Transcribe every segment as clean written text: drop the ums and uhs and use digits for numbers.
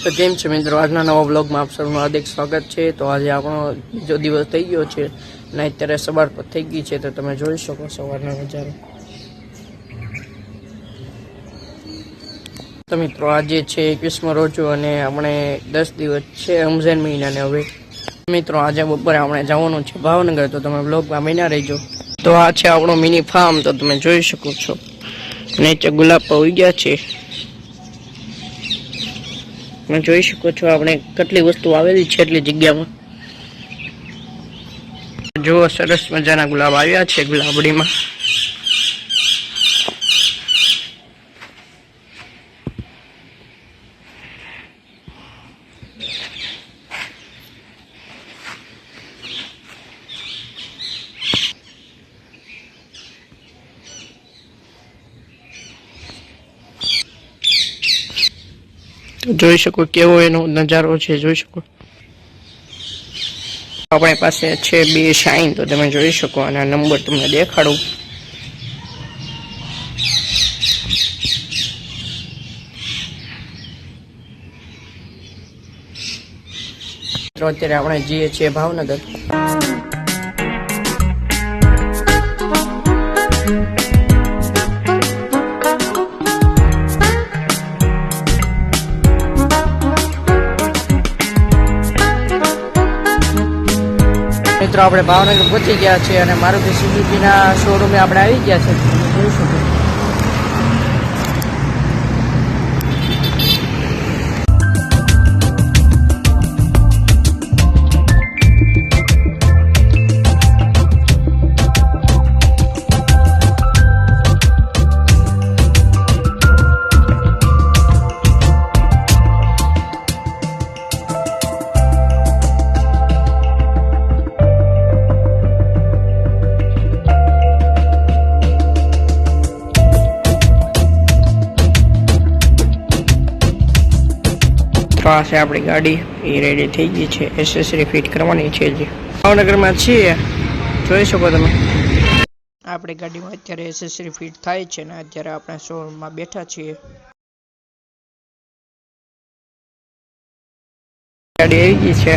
તો કેમ છે મિત્રો, આજના નવા બ્લોગમાં આપ સૌનું હાર્દિક સ્વાગત છે। તો આજે આપણો બીજો દિવસ થઈ ગયો છે અને અત્યારે સવાર પર થઈ ગઈ છે, તો તમે જોઈ શકો સવારનો નજારો। તો મિત્રો આજે છે 21મો રોજો અને આપણે 10 દિવસ છે રમઝાન મહિનાને। હવે મિત્રો આજે બપોરે આપણે જવાનું છે ભાવનગર, તો તમે બ્લોગમાં બન્યા રહેજો। તો આ છે આપણો મિની ફાર્મ, તો તમે જોઈ શકો છો નીચે ગુલાબ પર ઉઈ ગયા છે। તમે જોઈ શકો છો આપણે કેટલી વસ્તુ આવેલી છે એટલી જગ્યામાં। જો સરસ મજાના ગુલાબ આવ્યા છે ગુલાબડીમાં। જોઈ શકો કેવો એનો નજારો છે, જોઈ શકો। આપણી પાસે છે 2 શાઇન, તો તમે જોઈ શકો અને નંબર તમને દેખાડું। તો અત્યારે આપણે જઈએ છીએ ભાવનગર। મિત્રો આપણે ભાવનગર પહોંચી ગયા છીએ અને મારુતિ સુઝુકીના શોરૂમે આપણે આવી ગયા છે, તમે જોઈ શકો। તો આ છે આપણી ગાડી, એ રેડી થઈ ગઈ છે, એસેસરી ફિટ કરવાની છે। જે ભાવનગરમાં છીએ જોઈ શકો તમે, આપણી ગાડીમાં અત્યારે એસેસરી ફિટ થાય છે ને અત્યારે આપણે શોરૂમમાં બેઠા છીએ। ગાડી આવી ગઈ છે।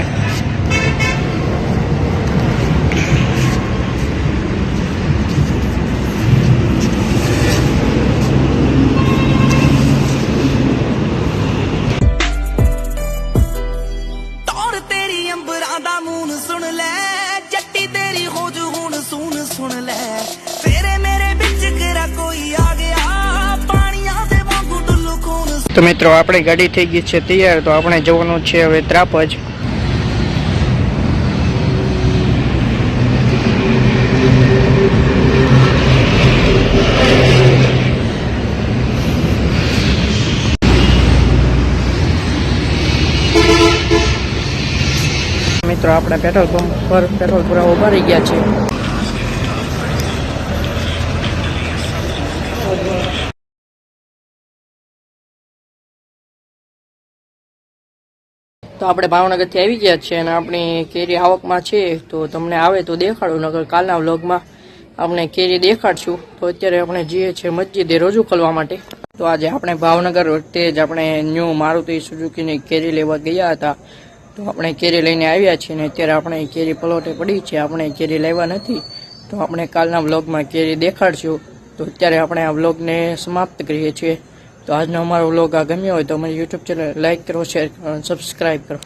તો મિત્રો આપણી ગાડી થઈ ગઈ છે તૈયાર, તો આપણે જવાનું છે હવે ત્રાપજ। મિત્રો આપણે પેટ્રોલ પંપ પર પેટ્રોલ પુરાવા ઉભા રહી ગયા છે। તો આપણે ભાવનગરથી આવી ગયા છીએ અને આપણી કેરી આવકમાં છે, તો તમને આવે તો દેખાડું, નકર કાલના વ્લોગમાં આપણે કેરી દેખાડશું। તો અત્યારે આપણે જઈએ છીએ મસ્જિદે રોજુ ખોલવા માટે। તો આજે આપણે ભાવનગર વખતે જ આપણે ન્યૂ મારુતિ સુઝુકીની કેરી લેવા ગયા હતા, તો આપણે કેરી લઈને આવ્યા છીએ અને અત્યારે આપણે કેરી પલોટે પડી છે, આપણે કેરી લેવા નથી, તો આપણે કાલના વ્લોગમાં કેરી દેખાડશું। તો અત્યારે આપણે આ વ્લોગને સમાપ્ત કરીએ છીએ। તો આજનો અમારો વ્લોગ આ ગમ્યો હોય તો અમારી YouTube ચેનલ લાઈક કરો, શેર કરો અને સબસ્ક્રાઈબ કરો।